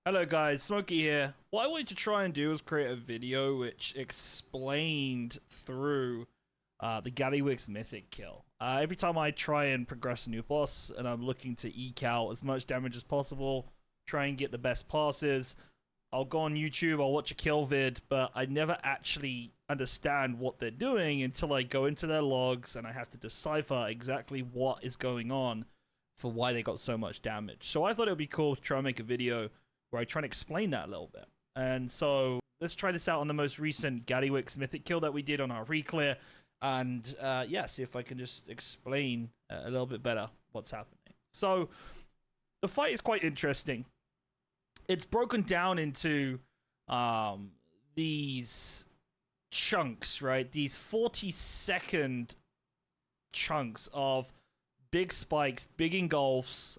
Hello guys, Smokey here. What I wanted to try and do was create a video which explained through the Gallywix Mythic kill. Every time I try and progress a new boss and I'm looking to eke out as much damage as possible, try and get the best passes, I'll go on YouTube, I'll watch a kill vid, but I never actually understand what they're doing until I go into their logs and I have to decipher exactly what is going on for why they got so much damage. So I thought it would be cool to try and make a video where I try and explain that a little bit. And so let's try this out on the most recent Gallywix Mythic kill that we did on our reclear. And yeah, see if I can just explain a little bit better what's happening. So the fight is quite interesting. It's broken down into these chunks, right? These 40-second chunks of big spikes, big engulfs.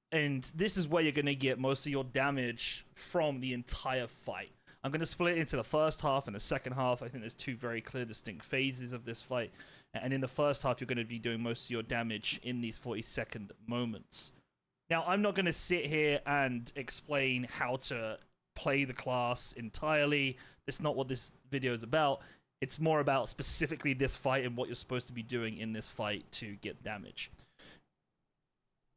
And this is where you're going to get most of your damage from the entire fight. I'm going to split it into the first half and the second half. I think there's two very clear, distinct phases of this fight. And in the first half, you're going to be doing most of your damage in these 40-second moments. Now, I'm not going to sit here and explain how to play the class entirely. That's not what this video is about. It's more about specifically this fight and what you're supposed to be doing in this fight to get damage.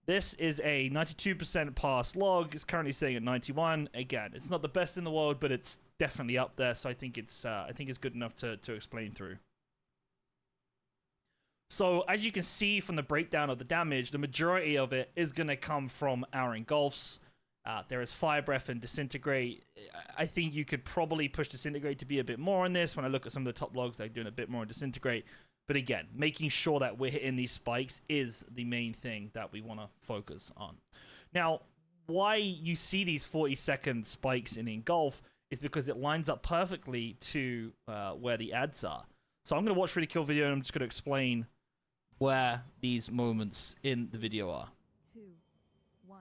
This is a 92% pass log. It's currently sitting at 91. Again, it's not the best in the world, but it's definitely up there. So I think it's good enough to explain through. So as you can see from the breakdown of the damage, the majority of it is going to come from our engulfs. There is Fire Breath and Disintegrate. I think you could probably push Disintegrate to be a bit more on this. When I look at some of the top logs, they're doing a bit more on Disintegrate. But again, making sure that we're hitting these spikes is the main thing that we want to focus on. Now, why you see these 40-second spikes in Engulf is because it lines up perfectly to where the ads are. So I'm going to watch through the kill video and I'm just going to explain where these moments in the video are. 2, 1.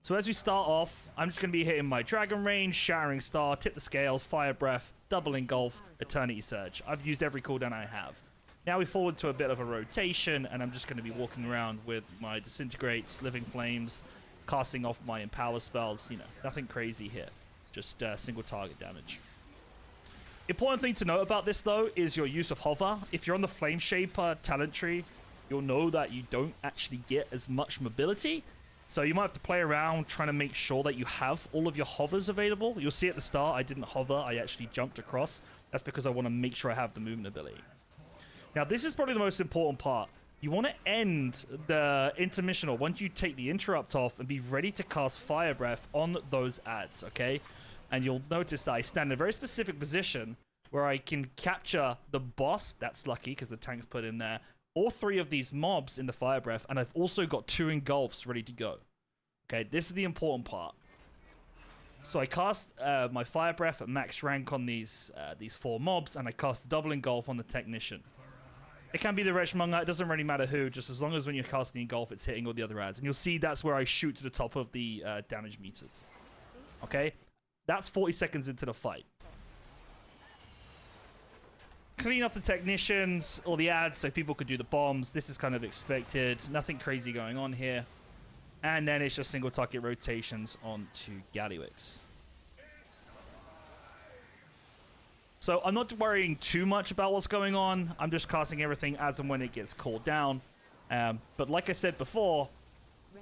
So as we start off, I'm just going to be hitting my Dragon Range, Shattering Star, Tip the Scales, Fire Breath, Double Engulf, Eternity Surge. I've used every cooldown I have. Now we fall into a bit of a rotation, and I'm just going to be walking around with my Disintegrates, Living Flames, casting off my Empower spells. You know, nothing crazy here. Just single target damage. Important thing to note about this, though, is your use of Hover. If you're on the Flameshaper talent tree, you'll know that you don't actually get as much mobility. So you might have to play around trying to make sure that you have all of your hovers available. You'll see at the start, I didn't hover. I actually jumped across. That's because I want to make sure I have the movement ability. Now, this is probably the most important part. You want to end the intermission, or once you take the interrupt off, and be ready to cast Fire Breath on those ads, okay? And you'll notice that I stand in a very specific position where I can capture the boss. That's lucky because the tank's put in there. All three of these mobs in the Fire Breath, and I've also got 2 engulfs ready to go. Okay, this is the important part. So I cast my Fire Breath at max rank on these 4 mobs, and I cast the Double Engulf on the Technician. It can be the Wretchmonger, it doesn't really matter who, just as long as when you're casting Engulf, it's hitting all the other ads. And you'll see that's where I shoot to the top of the damage meters. Okay? That's 40 seconds into the fight. Clean up the Technicians, or the ads, so people could do the bombs. This is kind of expected. Nothing crazy going on here. And then it's just single target rotations onto Gallywix. So I'm not worrying too much about what's going on. I'm just casting everything as and when it gets called down. But like I said before,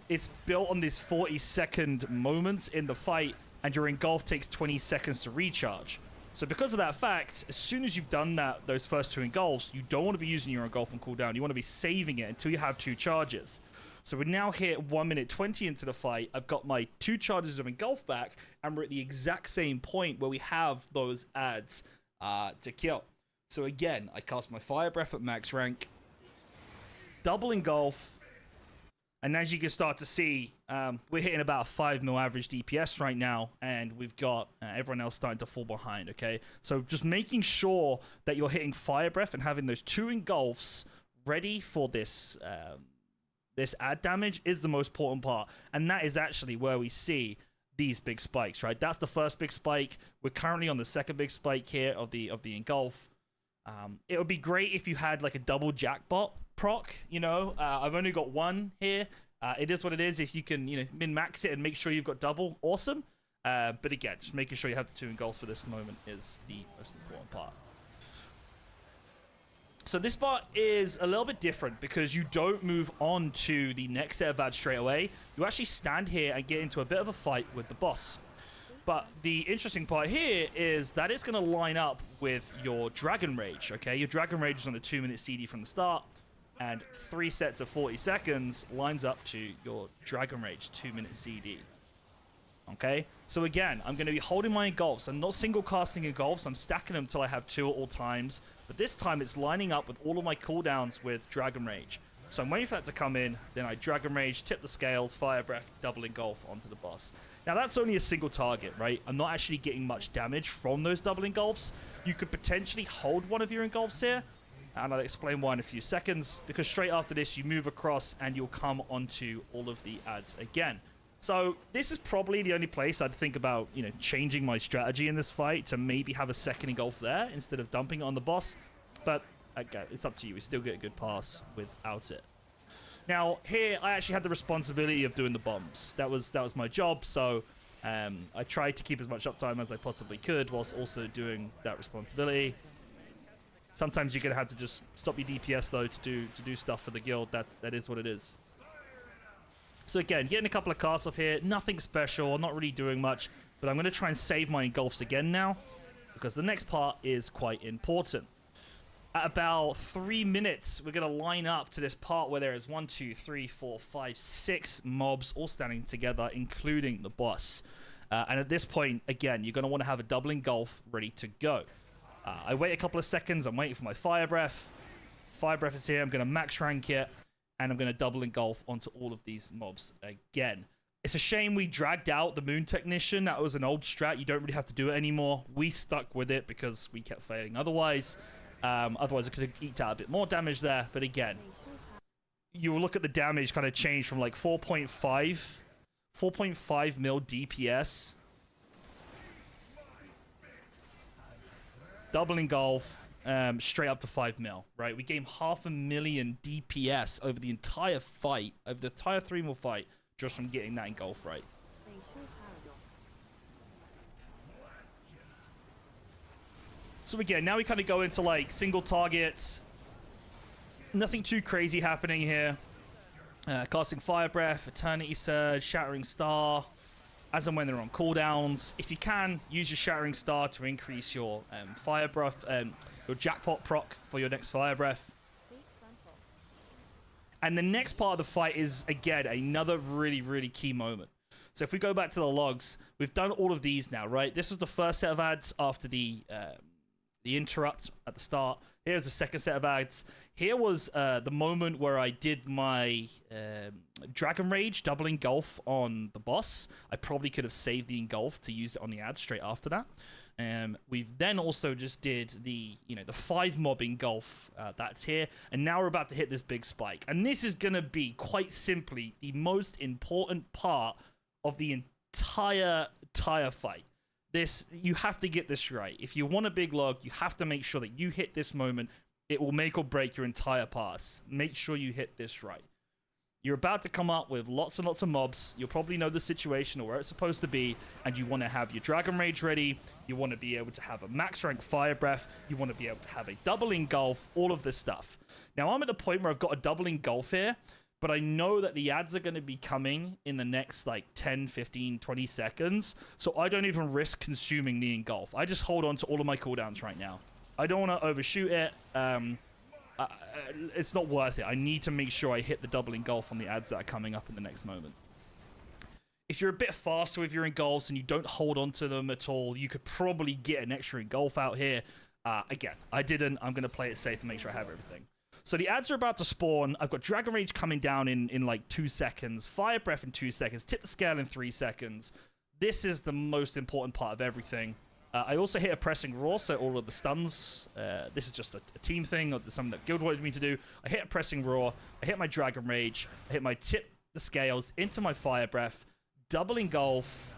it's built on these 40-second moments in the fight, and your engulf takes 20 seconds to recharge. So because of that fact, as soon as you've done those first 2 engulfs, you don't want to be using your engulf on cooldown. You want to be saving it until you have 2 charges. So we're now hit 1 minute 20 into the fight. I've got my 2 charges of engulf back, and we're at the exact same point where we have those ads to kill. So again, I cast my Fire Breath at max rank, Double Engulf, and as you can start to see, we're hitting about 5 mil average DPS right now, and we've got everyone else starting to fall behind, okay? So just making sure that you're hitting Fire Breath and having those 2 engulfs ready for this ad damage is the most important part, and that is actually where we see these big spikes, right? That's the first big spike. We're currently on the second big spike here of the engulf. It would be great if you had like a double jackpot proc, you know. I've only got 1 here. It is what it is. If you can, min-max it and make sure you've got double, awesome. But again, just making sure you have the 2 engulfs for this moment is the most important part. So this part is a little bit different because you don't move on to the next set of ads straight away. You actually stand here and get into a bit of a fight with the boss. But the interesting part here is that it's going to line up with your Dragon Rage, okay? Your Dragon Rage is on a 2-minute CD from the start, and 3 sets of 40 seconds lines up to your Dragon Rage 2-minute CD. Okay, so again, I'm going to be holding my engulfs. I'm not single casting engulfs. I'm stacking them until I have 2 at all times. But this time it's lining up with all of my cooldowns with Dragon Rage. So I'm waiting for that to come in. Then I Dragon Rage, tip the scales, Fire Breath, double engulf onto the boss. Now that's only a single target, right? I'm not actually getting much damage from those double engulfs. You could potentially hold one of your engulfs here. And I'll explain why in a few seconds. Because straight after this, you move across and you'll come onto all of the ads again. So this is probably the only place I'd think about, changing my strategy in this fight to maybe have a second engulf there instead of dumping it on the boss. But again, it's up to you. We still get a good pass without it. Now here, I actually had the responsibility of doing the bombs. That was my job. So I tried to keep as much uptime as I possibly could whilst also doing that responsibility. Sometimes you're gonna have to just stop your DPS though to do stuff for the guild. That is what it is. So again, getting a couple of casts off here, nothing special, not really doing much, but I'm going to try and save my engulfs again now, because the next part is quite important. At about 3 minutes, we're going to line up to this part where there is 1, 2, 3, 4, 5, 6 mobs all standing together, including the boss. And at this point, again, you're going to want to have a double engulf ready to go. I wait a couple of seconds, I'm waiting for my Fire Breath. Fire Breath is here, I'm going to max rank it. And I'm going to double engulf onto all of these mobs again. It's a shame we dragged out the Moon Technician. That was an old strat. You don't really have to do it anymore. We stuck with it because we kept failing otherwise. Otherwise, I could have eked out a bit more damage there. But again, you will look at the damage kind of change from like 4.5 mil DPS. Double engulf. Straight up to 5 mil, right? We gained 500,000 DPS over the entire fight, over the entire 3 mil fight, just from getting that engulf right. So again, now we kind of go into like single targets. Nothing too crazy happening here. Casting Fire Breath, Eternity Surge, Shattering Star, as and when they're on cooldowns. If you can, use your Shattering Star to increase your Fire Breath, your jackpot proc for your next Fire Breath. And the next part of the fight is, again, another really, really key moment. So if we go back to the logs, we've done all of these now, right? This was the first set of ads after the interrupt at the start. Here's the second set of ads. Here was the moment where I did my Dragon Rage double engulf on the boss. I probably could have saved the engulf to use it on the ad straight after that. We've then also just did the 5 mob engulf that's here, and now we're about to hit this big spike. And this is gonna be quite simply the most important part of the entire fight. You have to get this right. If you want a big log, you have to make sure that you hit this moment. It will make or break your entire pass. Make sure you hit this right. You're about to come up with lots and lots of mobs. You'll probably know the situation or where it's supposed to be, and you want to have your Dragon Rage ready. You want to be able to have a max rank Fire Breath. You want to be able to have a double engulf, all of this stuff. Now, I'm at the point where I've got a double engulf here, but I know that the ads are going to be coming in the next like 10, 15, 20 seconds, so I don't even risk consuming the engulf. I just hold on to all of my cooldowns right now. I don't want to overshoot it. It's not worth it. I need to make sure I hit the double engulf on the ads that are coming up in the next moment. If you're a bit faster with your engulfs and you don't hold on to them at all, you could probably get an extra engulf out here. Again, I didn't. I'm going to play it safe and make sure I have everything. So the ads are about to spawn. I've got Dragon Rage coming down in like 2 seconds. Fire Breath in 2 seconds. Tip the scale in 3 seconds. This is the most important part of everything. I also hit a pressing roar, so all of the stuns. This is just a team thing, or something that Guild wanted me to do. I hit a pressing roar. I hit my Dragon Rage. I hit my tip the scales into my Fire Breath. Double engulf.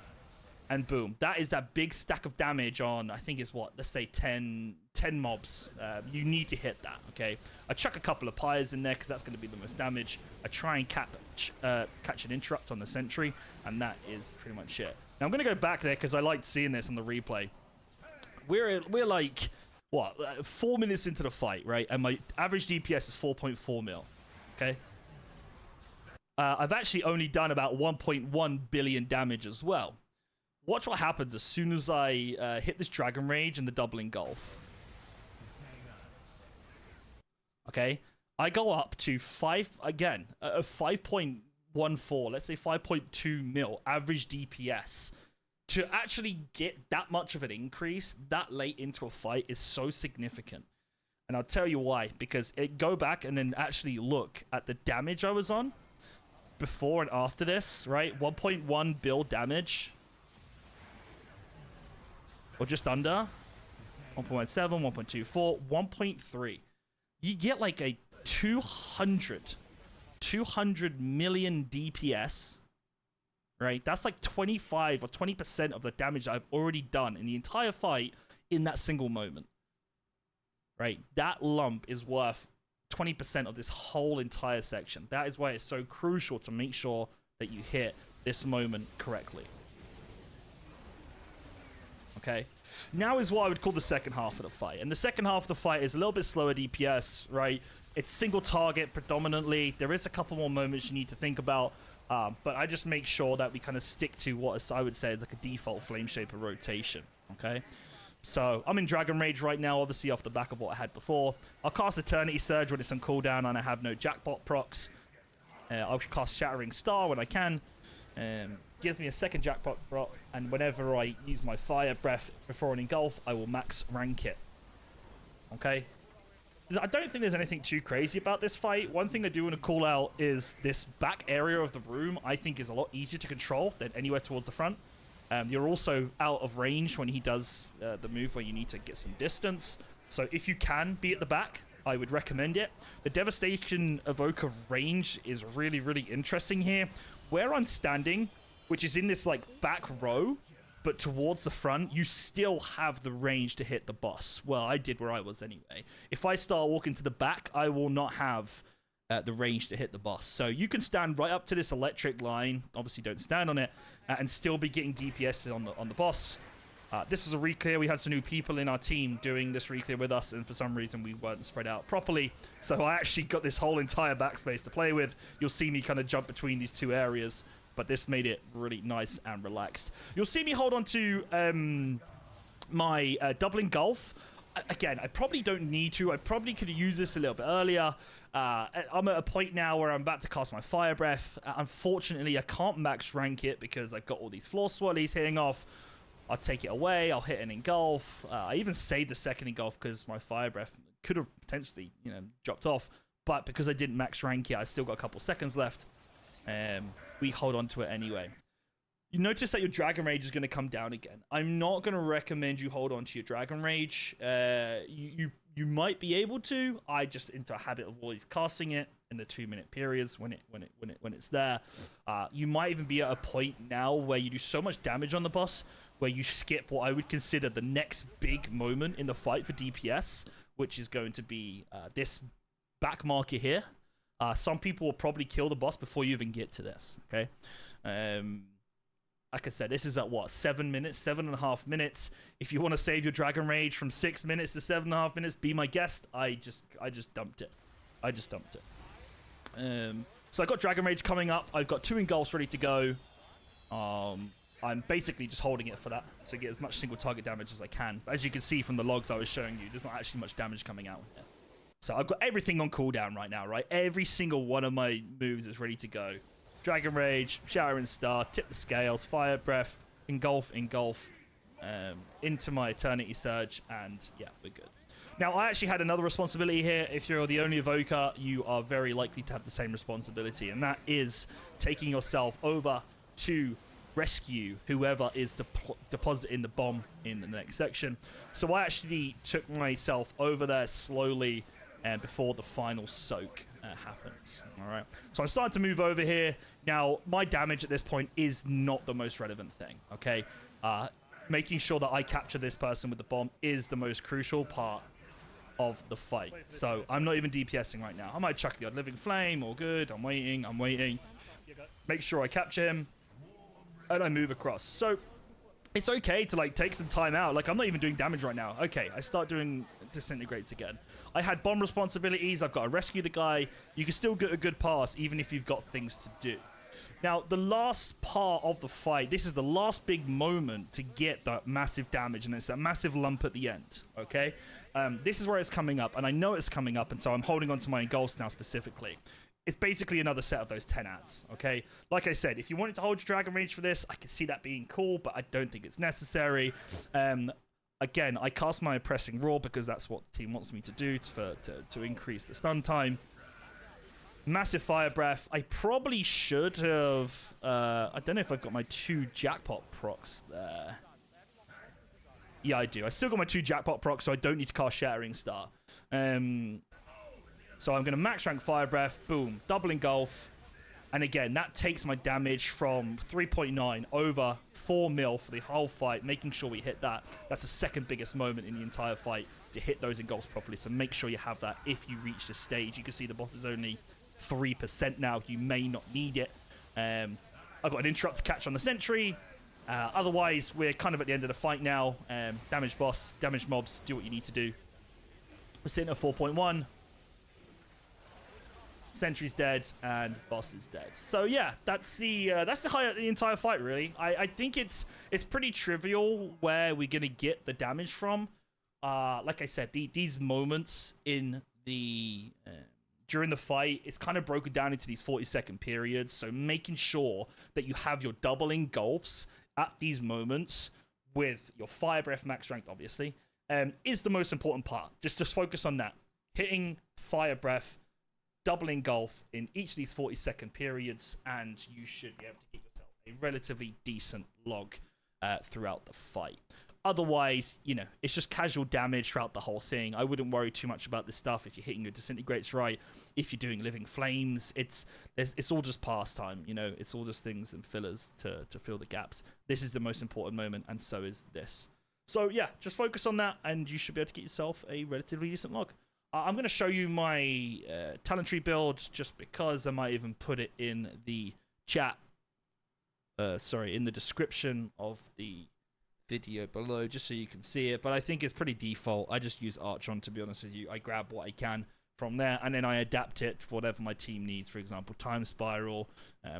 and boom. That is that big stack of damage on, I think it's what, let's say 10 mobs. You need to hit that, okay? I chuck a couple of pyres in there because that's going to be the most damage. I try and catch an interrupt on the sentry, and that is pretty much it. Now I'm going to go back there because I liked seeing this on the replay. We're like, what, 4 minutes into the fight, right? And my average DPS is 4.4 mil, okay? I've actually only done about 1.1 billion damage as well. Watch what happens as soon as I hit this Dragon Rage and the double engulf. Okay, I go up to 5.14, let's say 5.2 mil average DPS. To actually get that much of an increase that late into a fight is so significant. And I'll tell you why, because go back and then actually look at the damage I was on before and after this, right? 1.1 bill damage. Or just under. 1.17, 1.24, 1.3. You get like a 200 million DPS, right? That's like 25 or 20% of the damage I've already done in the entire fight in that single moment, right? That lump is worth 20% of this whole entire section. That is why it's so crucial to make sure that you hit this moment correctly. Okay, now is what I would call the second half of the fight. And the second half of the fight is a little bit slower DPS, right? It's single target predominantly. There is a couple more moments you need to think about, but I just make sure that we kind of stick to what I would say is like a default Flameshaper rotation, okay? So I'm in Dragon Rage right now, obviously off the back of what I had before. I'll cast Eternity Surge when it's on cooldown and I have no jackpot procs. I'll cast Shattering Star when I can. Gives me a second jackpot proc, and whenever I use my Fire Breath before an engulf, I will max rank it. Okay? I don't think there's anything too crazy about this fight. One thing I do want to call out is this back area of the room I think is a lot easier to control than anywhere towards the front. You're also out of range when he does the move where you need to get some distance. So if you can be at the back, I would recommend it. The Devastation Evoker range is really, really interesting here. Where I'm standing, which is in this like back row, but towards the front, you still have the range to hit the boss. Well, I did where I was anyway. If I start walking to the back, I will not have the range to hit the boss. So you can stand right up to this electric line, obviously don't stand on it, and still be getting DPS on the boss. This was a reclear. We had some new people in our team doing this reclear with us, and for some reason we weren't spread out properly. So I actually got this whole entire backspace to play with. You'll see me kind of jump between these two areas, but this made it really nice and relaxed. You'll see me hold on to my double engulf. Again, I probably don't need to. I probably could have used this a little bit earlier. I'm at a point now where I'm about to cast my Fire Breath. Unfortunately, I can't max rank it because I've got all these floor swirlies hitting off. I'll take it away. I'll hit an engulf. I even saved the second engulf because my Fire Breath could have potentially, dropped off. But because I didn't max rank it, I've still got a couple seconds left. We hold on to it anyway. You notice that your Dragon Rage is going to come down again. I'm not going to recommend you hold on to your Dragon Rage. You might be able to. I just into a habit of always casting it in the 2-minute periods when it's there. You might even be at a point now where you do so much damage on the boss where you skip what I would consider the next big moment in the fight for DPS, which is going to be this back marker here. Some people will probably kill the boss before you even get to this. Okay. Like I said, this is at what, 7 minutes, 7.5 minutes. If you want to save your Dragon Rage from 6 minutes to 7.5 minutes, be my guest. I just dumped it. So I got Dragon Rage coming up. I've got 2 engulfs ready to go. I'm basically just holding it for that to get as much single target damage as I can. But as you can see from the logs I was showing you, there's not actually much damage coming out here. So I've got everything on cooldown right now, right? Every single one of my moves is ready to go. Dragon Rage, Shattering Star, Tip the Scales, Fire Breath, Engulf, into my Eternity Surge, and yeah, we're good. Now, I actually had another responsibility here. If you're the only Evoker, you are very likely to have the same responsibility, and that is taking yourself over to rescue whoever is depositing the bomb in the next section. So I actually took myself over there slowly and before the final soak. happens. All right. So I'm starting to move over here. Now, my damage at this point is not the most relevant thing, okay? Making sure that I capture this person with the bomb is the most crucial part of the fight. So I'm not even DPSing right now. I might chuck the odd living flame, all good. I'm waiting. Make sure I capture him, and I move across. So it's okay to like take some time out. Like I'm not even doing damage right now. Okay, I start doing disintegrates again. I had bomb responsibilities. I've got to rescue the guy. You can still get a good pass even if you've got things to do. Now, the last part of the fight, this is the last big moment to get that massive damage, and it's that massive lump at the end, okay? This is where it's coming up, and I know it's coming up, and so I'm holding on to my engulfs now specifically. It's basically another set of those 10 ads, okay? Like I said, if you wanted to hold your dragon range for this, I can see that being cool, but I don't think it's necessary. Again, I cast my Oppressing Roar because that's what the team wants me to do to increase the stun time. Massive Fire Breath. I probably should have... I don't know if I've got my 2 Jackpot procs there. Yeah, I do. I still got my 2 Jackpot procs, so I don't need to cast Shattering Star. So I'm going to max rank Fire Breath. Boom. Double Engulf. And again, that takes my damage from 3.9 over 4 mil for the whole fight, making sure we hit that. That's the second biggest moment in the entire fight to hit those engulfs properly. So make sure you have that if you reach this stage. You can see the bot is only 3% now. You may not need it. I've got an interrupt to catch on the sentry. Otherwise, we're kind of at the end of the fight now. Damage boss, damage mobs, do what you need to do. We're sitting at 4.1. Sentry's dead and boss is dead. So yeah, that's the entire fight really. I think it's pretty trivial where we're gonna get the damage from. Like I said, these moments in the during the fight, it's kind of broken down into these 40-second periods. So making sure that you have your double engulfs at these moments with your Fire Breath max ranked, obviously, is the most important part. Just focus on that. Hitting Fire Breath, double engulf in each of these 40-second periods, and you should be able to get yourself a relatively decent log throughout the fight. Otherwise, you know, it's just casual damage throughout the whole thing. I wouldn't worry too much about this stuff if you're hitting your disintegrates right. If you're doing living flames, it's all just pastime, you know. It's all just things and fillers to fill the gaps. This is the most important moment, and so is this. So yeah, just focus on that, and you should be able to get yourself a relatively decent log. I'm going to show you my talent tree build just because I might even put it in the chat. In the description of the video below, just so you can see it. But I think it's pretty default. I just use Archon, to be honest with you. I grab what I can from there, and then I adapt it for whatever my team needs. For example, Time Spiral,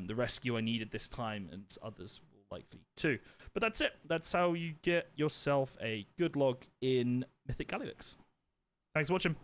the rescue I needed this time, and others will likely too. But that's it. That's how you get yourself a good log in Mythic Gallywix. Thanks for watching.